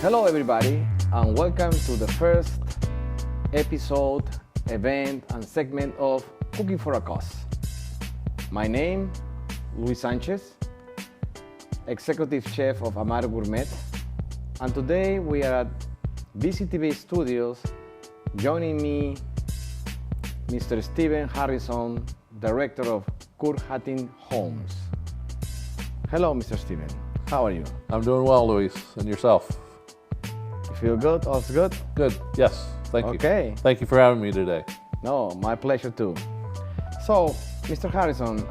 Hello everybody, and welcome to the first episode, event and segment of Cooking for a Cause. My name, Luis Sanchez, Executive Chef of Amaro Gourmet, and today we are at BCTV Studios. Joining me, Mr. Stephen Harrison, Director of Kurn Hattin Homes. Hello, Mr. Stephen. How are you? I'm doing well, Luis. And yourself? You feel good? All's good? Good. Yes. Thank you. Okay. Thank you for having me today. No, my pleasure too. So, Mr. Harrison,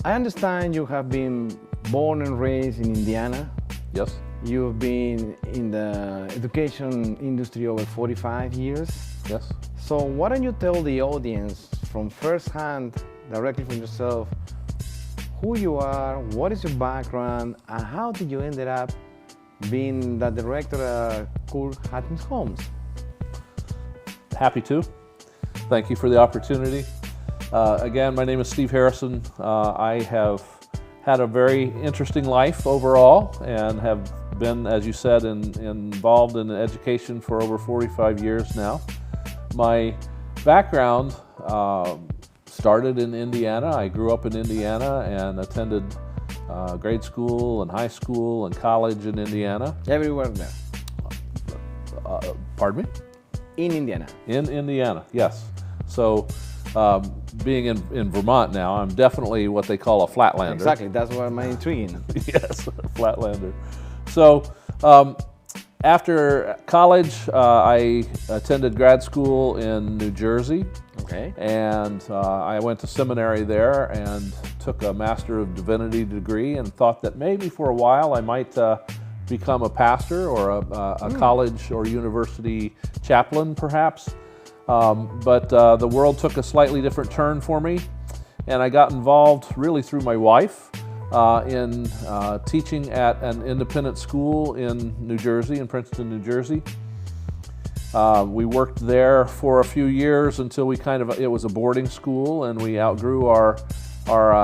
I understand you have been born and raised in Indiana. Yes. You've been in the education industry over 45 years. Yes. So why don't you tell the audience from first hand, directly from yourself, who you are, what is your background, and how did you end up being the director at Kurn Hattin Homes? Happy to. Thank you for the opportunity. Again, my name is Steve Harrison. I have had a very interesting life overall and have been, as you said, involved in education for over 45 years now. My background started in Indiana. I grew up in Indiana and attended grade school and high school and college in Indiana. Everywhere there. Pardon me? In Indiana. In Indiana, yes. So being in Vermont now, I'm definitely what they call a flatlander. Exactly, that's what my intriguing. Yes, a flatlander. So after college, I attended grad school in New Jersey. Okay. And I went to seminary there and took a Master of Divinity degree and thought that maybe for a while I might become a pastor or a college or university chaplain perhaps. But the world took a slightly different turn for me, and I got involved really through my wife in teaching at an independent school in New Jersey, in Princeton, New Jersey. We worked there for a few years until it was a boarding school and we outgrew our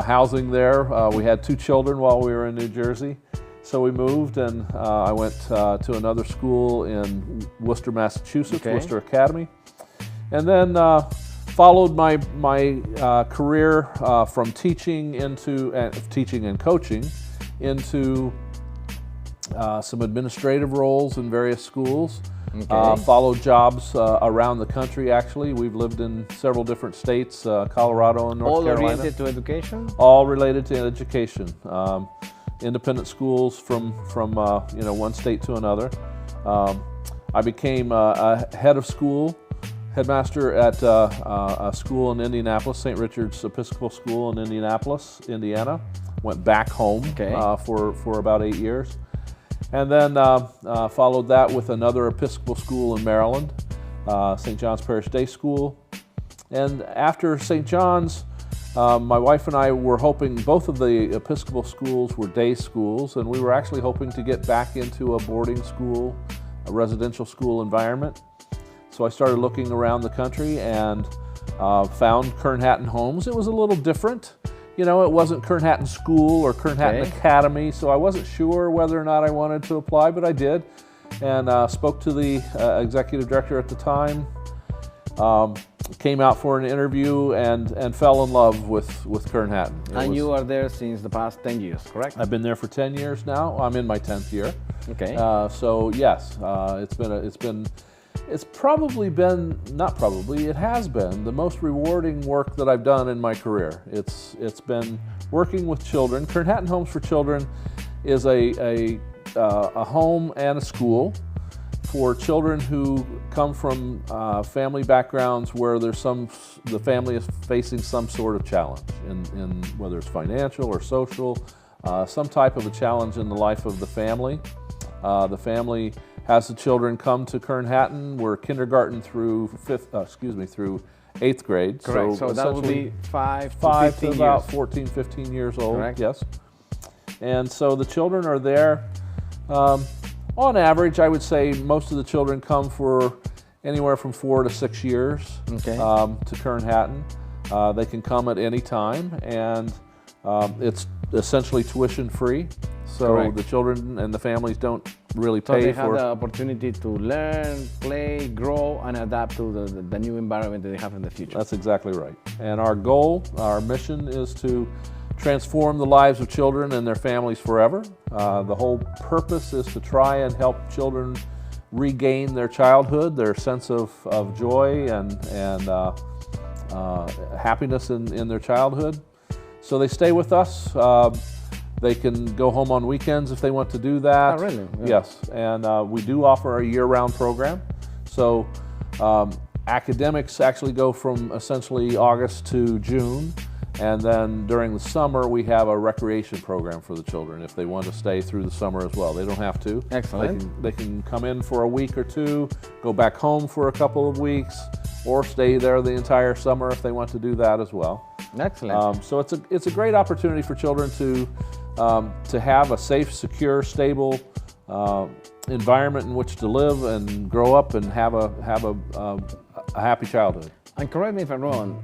housing there. We had 2 children while we were in New Jersey. So we moved and I went to another school in Worcester, Massachusetts, Okay. Worcester Academy. And then followed my career from teaching and coaching into some administrative roles in various schools. Okay. Followed jobs around the country, actually. We've lived in several different states, Colorado and North All Carolina. oriented to education? All related to education. Independent schools from one state to another. I became a head of school, headmaster at a school in Indianapolis, St. Richard's Episcopal School in Indianapolis, Indiana. Went back home for about 8 years. And then followed that with another Episcopal school in Maryland, St. John's Parish Day School. And after St. John's, my wife and I were hoping, both of the Episcopal schools were day schools, and we were actually hoping to get back into a boarding school, a residential school environment. So I started looking around the country and found Kurn Hattin Homes. It was a little different. You know, it wasn't Kurn Hattin School or Kurn Hattin Academy, so I wasn't sure whether or not I wanted to apply, but I did. And spoke to the executive director at the time, came out for an interview and fell in love with Kurn Hattin. And you are there since the past 10 years, correct? I've been there for 10 years now. I'm in my 10th year. Okay. So yes, it has been the most rewarding work that I've done in my career. It's been working with children. Kurn Hattin Homes for Children is a home and a school for children who come from family backgrounds where the family is facing some sort of challenge, in whether it's financial or social, some type of a challenge in the life of the family. The family has the children come to Kurn Hattin. We're kindergarten through 8th grade. Correct. So that would be 5 to about 14, 15 years old. Correct. Yes. And so the children are there. On average, I would say most of the children come for anywhere from 4 to 6 years to Kurn Hattin. They can come at any time, and it's essentially tuition free. So Correct. the children and the families don't really So pay they have for. the opportunity to learn, play, grow, and adapt to the new environment that they have in the future. That's exactly right. And our goal, our mission is to transform the lives of children and their families forever. The whole purpose is to try and help children regain their childhood, their sense of joy and happiness in their childhood. So they stay with us. They can go home on weekends if they want to do that. Oh, really? Yeah. Yes, and we do offer a year-round program. So academics actually go from essentially August to June, and then during the summer we have a recreation program for the children if they want to stay through the summer as well. They don't have to. Excellent. They can come in for a week or two, go back home for a couple of weeks, or stay there the entire summer if they want to do that as well. Excellent. So it's a great opportunity for children to have a safe, secure, stable environment in which to live and grow up and have a happy childhood. And correct me if I'm wrong,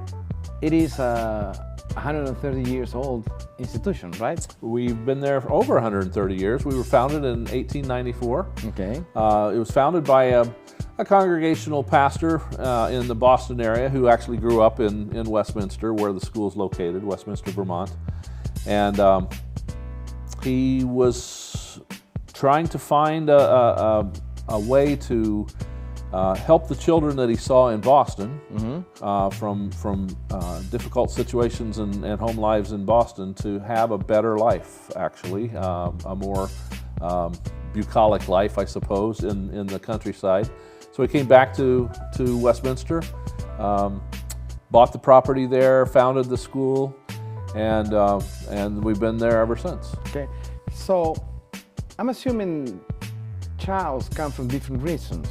it is a 130 years old institution, right? We've been there for over 130 years. We were founded in 1894. Okay. It was founded by a congregational pastor in the Boston area who actually grew up in Westminster, where the school is located, Westminster, Vermont. And he was trying to find a way to help the children that he saw in Boston from difficult situations and home lives in Boston to have a better life, actually, a more bucolic life, I suppose, in the countryside. So he came back to Westminster, bought the property there, founded the school, and we've been there ever since. Okay. So I'm assuming childs come from different reasons.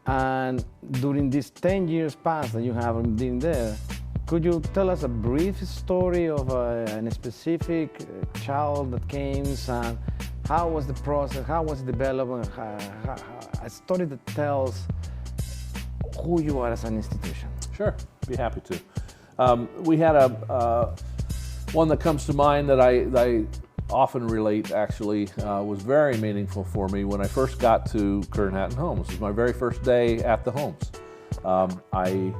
And during these 10 years past that you have been there, could you tell us a brief story of a specific child that came, and how was the process, how was it developed, a story that tells who you are as an institution? Sure, be happy to. We had one that comes to mind that I often relate, actually, was very meaningful for me when I first got to Kurn Hattin Homes. It was my very first day at the homes. I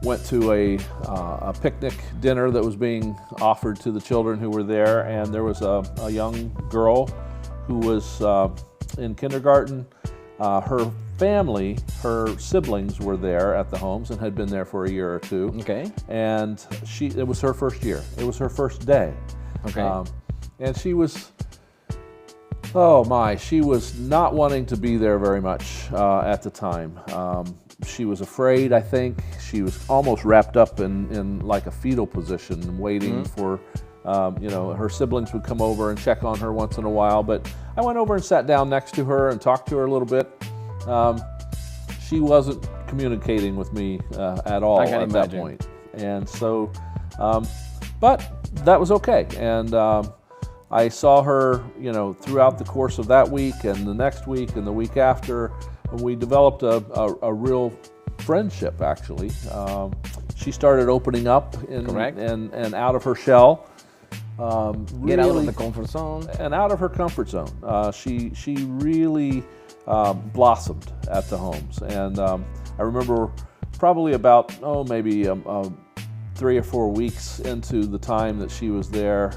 went to a picnic dinner that was being offered to the children who were there, and there was a young girl who was in kindergarten. Her family, her siblings were there at the homes and had been there for a year or two. Okay. And it was her first year. It was her first day. Okay. And she was, oh my, she was not wanting to be there very much at the time. She was afraid, I think. She was almost wrapped up in like a fetal position, waiting for, her siblings would come over and check on her once in a while. But I went over and sat down next to her and talked to her a little bit. She wasn't communicating with me at all at that point. And so, but that was okay. And I saw her, throughout the course of that week and the next week and the week after. We developed a real friendship, actually. She started opening up and out of her shell. Get out of the comfort zone. And out of her comfort zone. She really blossomed at the homes. And I remember probably about, maybe 3 or 4 weeks into the time that she was there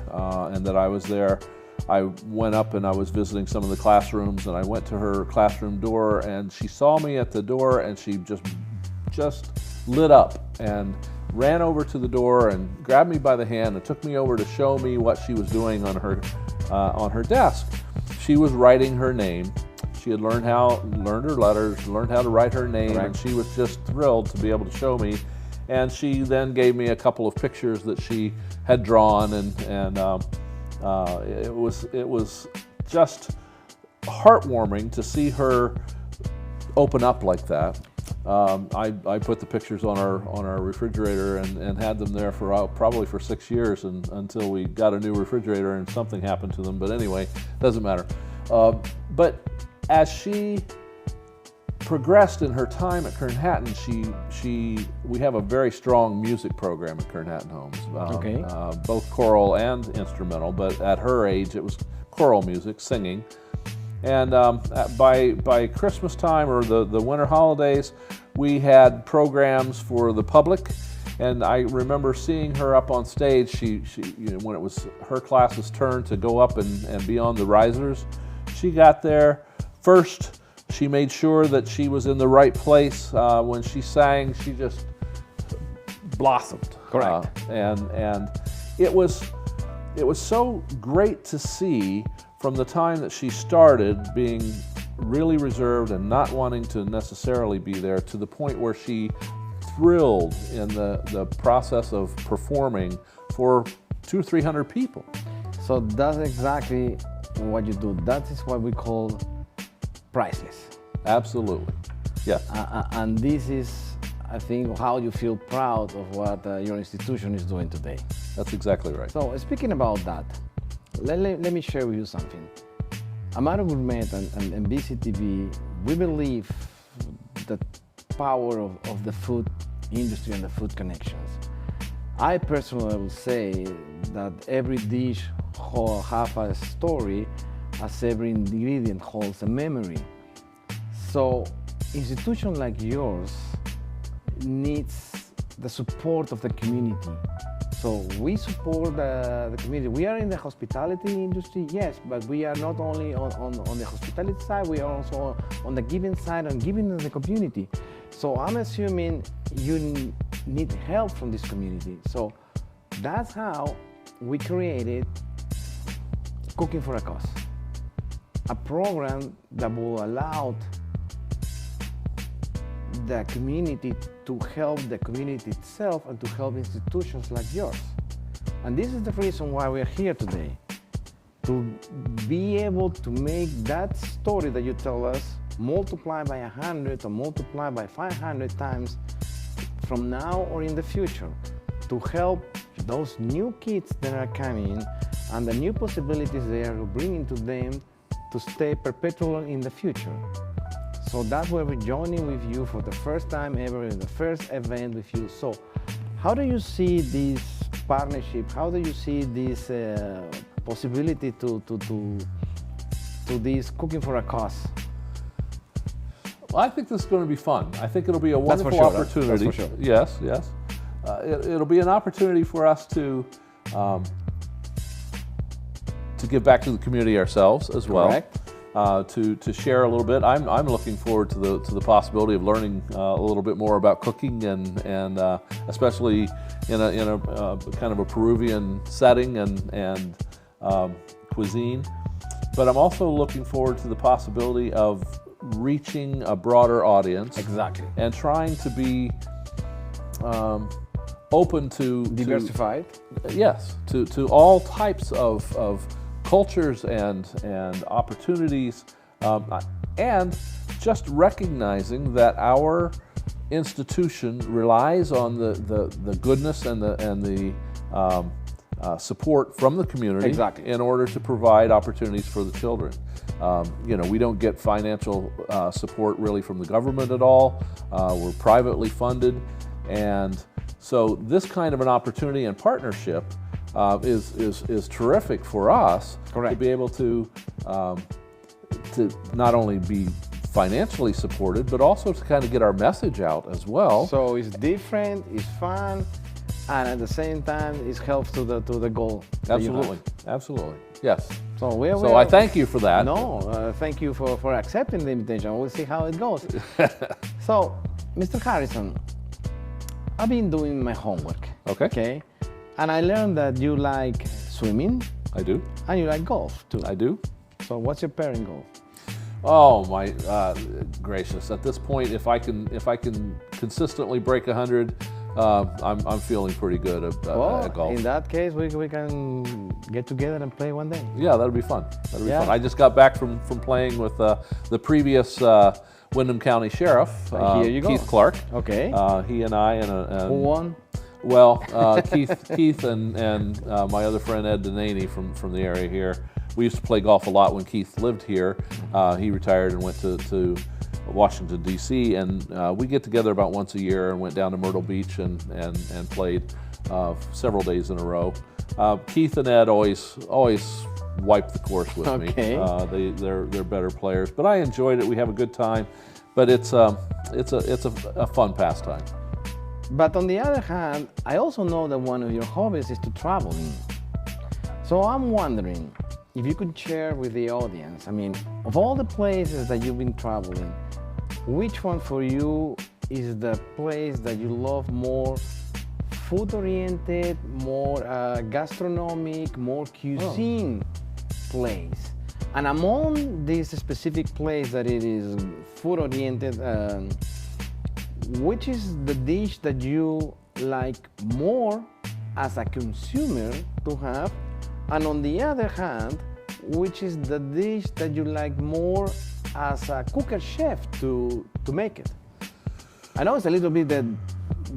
and that I was there, I went up and I was visiting some of the classrooms, and I went to her classroom door, and she saw me at the door, and she just lit up and ran over to the door and grabbed me by the hand and took me over to show me what she was doing on her desk. She was writing her name. She had learned her letters, learned how to write her name, and she was just thrilled to be able to show me. And she then gave me a couple of pictures that she had drawn, and it was just heartwarming to see her open up like that. I put the pictures on our refrigerator and had them there for probably for 6 years until we got a new refrigerator and something happened to them. But anyway, doesn't matter. But as she progressed in her time at Kurn Hattin. We have a very strong music program at Kurn Hattin Homes. Okay. Both choral and instrumental, but at her age it was choral music, singing. And by Christmas time or the winter holidays, we had programs for the public. And I remember seeing her up on stage. She when it was her class's turn to go up and be on the risers, she got there first. She made sure that she was in the right place. When she sang, she just blossomed. Correct. And it was so great to see from the time that she started being really reserved and not wanting to necessarily be there to the point where she thrilled in the process of performing for 200 or 300 people. So that's exactly what you do. That is what we call priceless. Absolutely, yeah. And this is, I think, how you feel proud of what your institution is doing today. That's exactly right. So speaking about that, let me share with you something. Amaro Gourmet and BCTV, we believe the power of the food industry and the food connections. I personally will say that every dish has a story, as every ingredient holds a memory. So institution like yours needs the support of the community. So we support the community. We are in the hospitality industry, yes, but we are not only on the hospitality side, we are also on the giving side and giving to the community. So I'm assuming you need help from this community. So that's how we created Cooking for a Cause, a program that will allow the community to help the community itself and to help institutions like yours. And this is the reason why we're here today, to be able to make that story that you tell us multiply by 100 or multiply by 500 times from now or in the future, to help those new kids that are coming and the new possibilities they are bringing to them to stay perpetual in the future. So that's why we're joining with you for the first time ever in the first event with you. So how do you see this partnership? How do you see this possibility to this Cooking for a Cause? Well, I think this is going to be fun. I think it'll be a That's for wonderful sure, opportunity. that's for sure. Yes, yes. It'll be an opportunity for us to give back to the community ourselves as well. Correct. To share a little bit. I'm looking forward to the possibility of learning a little bit more about cooking and especially in a kind of a Peruvian setting and cuisine. But I'm also looking forward to the possibility of reaching a broader audience. Exactly. And trying to be open to Diversified. Yes, to all types of cultures and opportunities, and just recognizing that our institution relies on the goodness and the support from the community. Exactly. In order to provide opportunities for the children. We don't get financial support really from the government at all. We're privately funded, and so this kind of an opportunity and partnership is terrific for us. Correct. To be able to not only be financially supported, but also to kind of get our message out as well. So it's different, it's fun, and at the same time it helps to the goal. that you have. Absolutely, absolutely, yes. So I thank you for that. No, thank you for accepting the invitation. We'll see how it goes. So, Mr. Harrison, I've been doing my homework. Okay. And I learned that you like swimming. I do. And you like golf too. I do. So what's your pairing golf? Oh my gracious! At this point, if I can consistently break 100, I'm feeling pretty good at golf. In that case, we can get together and play one day. Yeah, that'd be fun. That'd be Yeah. fun. I just got back from playing with the previous Windham County Sheriff, Here you go. Keith Clark. Okay. He and I and Who won? well, Keith and my other friend Ed Denaney from the area here. We used to play golf a lot when Keith lived here. He retired and went to Washington, D.C., and we get together about once a year and went down to Myrtle Beach and played several days in a row. Keith and Ed always wipe the course with me. They're better players, but I enjoyed it. We have a good time, but it's a fun pastime. But on the other hand, I also know that one of your hobbies is to traveling. So I'm wondering if you could share with the audience, I mean, of all the places that you've been traveling, which one for you is the place that you love more food-oriented, more gastronomic, more cuisine place? And among this specific place that it is food-oriented, which is the dish that you like more as a consumer to have? And on the other hand, which is the dish that you like more as a cooker chef to make it? I know it's a little bit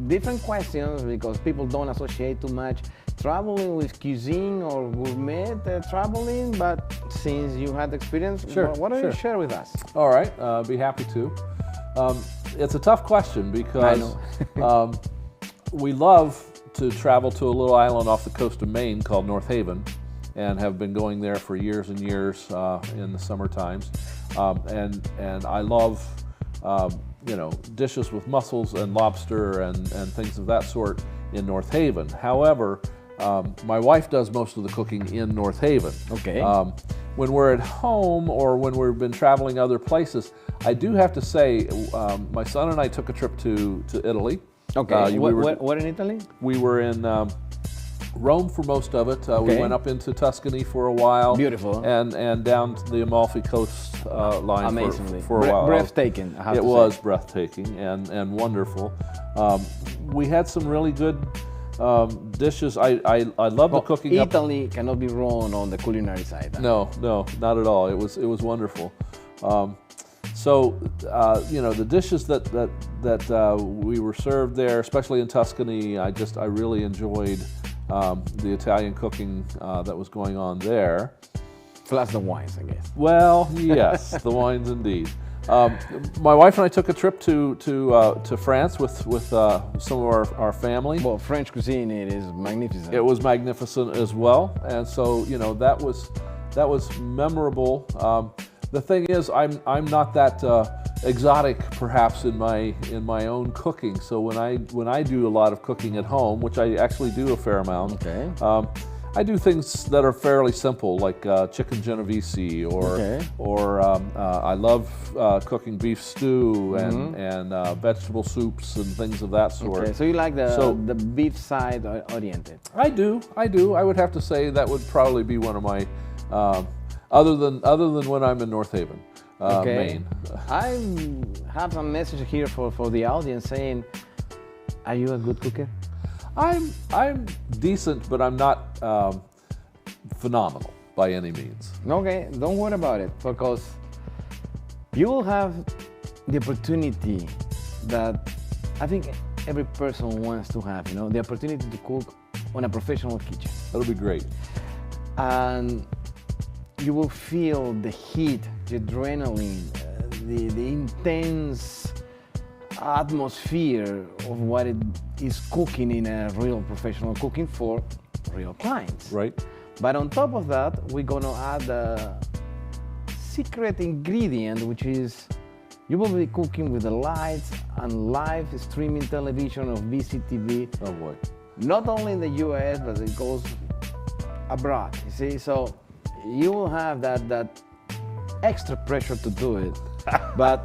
different questions because people don't associate too much traveling with cuisine or gourmet traveling, but since you had experience, why don't you share with us? All right, be happy to. It's a tough question because we love to travel to a little island off the coast of Maine called North Haven, and have been going there for years and years in the summer times. And I love dishes with mussels and lobster and things of that sort in North Haven. However, my wife does most of the cooking in North Haven. Okay. When we're at home or when we've been traveling other places, I do have to say, my son and I took a trip to Italy. Okay. Where in Italy? We were in Rome for most of it. We went up into Tuscany for a while. Beautiful. And down to the Amalfi Coast line Amazingly. for a while. Breathtaking, I have to say. It was breathtaking and wonderful. We had some really good dishes. I love the cooking. Italy cannot be wrong on the culinary side. No, not at all. It was wonderful. The dishes that we were served there, especially in Tuscany, I really enjoyed the Italian cooking that was going on there. Plus the wines, I guess. Well, yes, the wines indeed. My wife and I took a trip to France with some of our family. Well, French cuisine, it is magnificent. It was magnificent as well, and so that was memorable. The thing is, I'm not that exotic, perhaps, in my own cooking. So when I do a lot of cooking at home, which I actually do a fair amount, I do things that are fairly simple, like chicken genovese, or I love cooking beef stew and vegetable soups and things of that sort. Okay, so you like the beef side oriented? I do. I would have to say that would probably be one of my other than when I'm in North Haven, Maine. I have some message here for the audience saying, are you a good cooker? I'm decent, but I'm not phenomenal by any means. Okay, don't worry about it, because you will have the opportunity that I think every person wants to have, the opportunity to cook on a professional kitchen. That'll be great. And you will feel the heat, the adrenaline, the intense atmosphere of what it is cooking in a real professional cooking for real clients. Right. But on top of that, we're gonna add a secret ingredient, which is you will be cooking with the lights and live streaming television of VCTV. Oh boy. Not only in the US, but it goes abroad, you see? So you will have that extra pressure to do it. But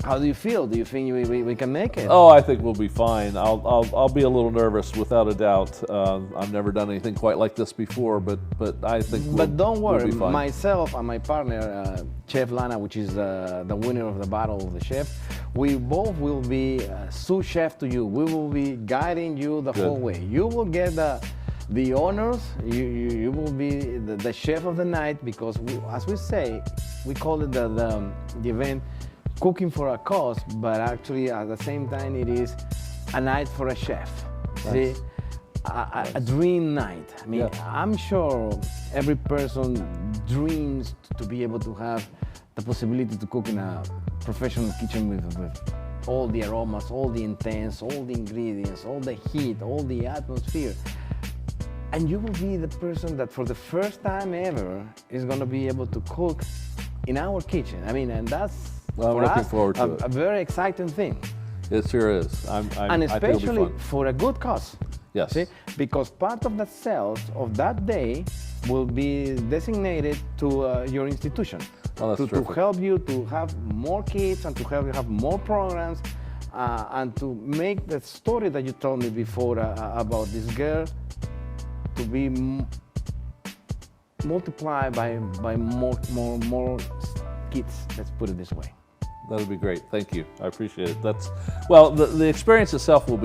how do you feel? Do you think we can make it? Oh, I think we'll be fine. I'll be a little nervous, without a doubt. I've never done anything quite like this before, but I think But don't worry, we'll be fine. Myself and my partner, Chef Lana, which is the winner of the Battle of the Chef, we both will be sous chef to you. We will be guiding you the whole way. You will get the honors. You will be the chef of the night, because as we say, we call it the event Cooking for a Cause, but actually at the same time it is a night for a chef. Nice. See, a dream night. I mean, I'm sure every person dreams to be able to have the possibility to cook in a professional kitchen with all the aromas, all the intense, all the ingredients, all the heat, all the atmosphere. And you will be the person that for the first time ever is going to be able to cook in our kitchen. I mean, and that's Well, I'm looking forward to it. a very exciting thing. It sure is. And I think it'll be especially fun. for a good cause. Yes. See? Because part of the sales of that day will be designated to your institution. Oh, that's to terrific. help you to have more kids and to help you have more programs and to make the story that you told me before about this girl to be multiplied by more kids. Let's put it this way. That would be great. Thank you. I appreciate it. That's well. The experience itself will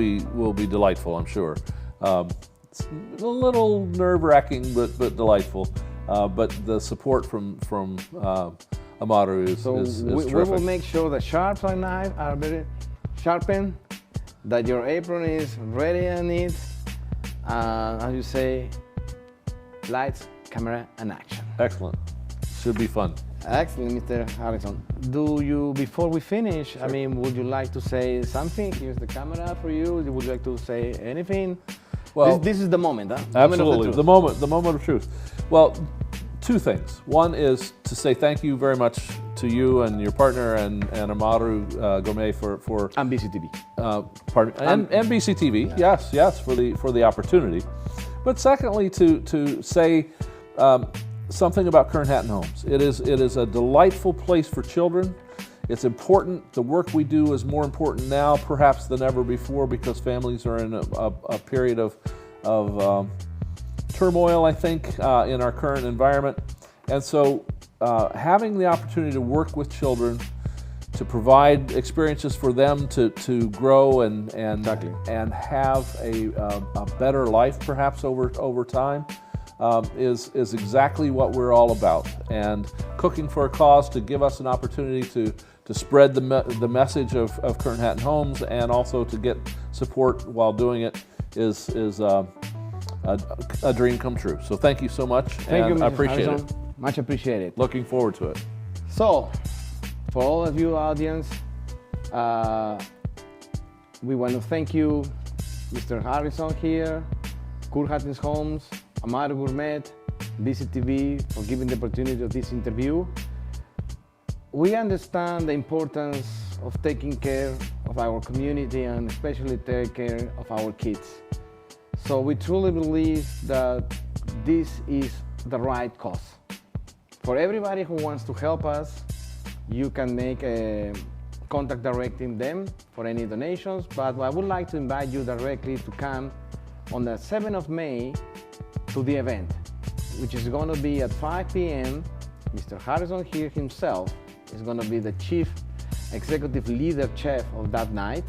be delightful. I'm sure. It's a little nerve-wracking, but delightful. But the support from Amaru is we terrific. will make sure the sharps and knives are very sharpened, that your apron is ready and neat, as you say, lights, camera, and action. Excellent. Should be fun. Excellent, Mr. Harrison. Before we finish, I mean, would you like to say something? Here's the camera for you. Would you like to say anything? Well, this is the moment, huh? Absolutely, The moment of the moment of truth. Well, two things. One is to say thank you very much to you and your partner and Amaru Gourmet for and BCTV. pardon and BCTV. Yes, for the opportunity. But secondly, to say something about Kurn Hattin Homes. It is a delightful place for children. It's important. The work we do is more important now, perhaps than ever before, because families are in a period of turmoil, I think, in our current environment. And so having the opportunity to work with children, to provide experiences for them to grow and have a better life, perhaps over time, is exactly what we're all about. And cooking for a cause to give us an opportunity to spread the message of Kurn Hattin Homes and also to get support while doing it is a dream come true. So thank you so much. Thank you, Mr. I appreciate Harrison. it. Much appreciated. Looking forward to it. So, for all of you audience, we want to thank you, Mr. Harrison here, Kurn Hattin Homes, Amaru Gourmet, BCTV for giving the opportunity of this interview. We understand the importance of taking care of our community and especially take care of our kids. So we truly believe that this is the right cause. For everybody who wants to help us, you can make a contact directing them for any donations, but I would like to invite you directly to come on the 7th of May to the event, which is going to be at 5 p.m. Mr. Harrison here himself is going to be the chief executive leader chef of that night,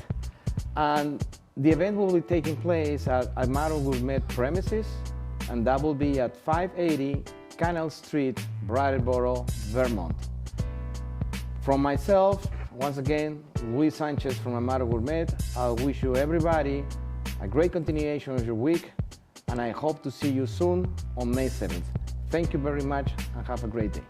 and the event will be taking place at Amaru Gourmet premises, and that will be at 580 Canal Street, Brattleboro, Vermont. From myself, once again, Luis Sanchez from Amaru Gourmet, I wish you everybody a great continuation of your week, and I hope to see you soon on May 7th. Thank you very much and have a great day.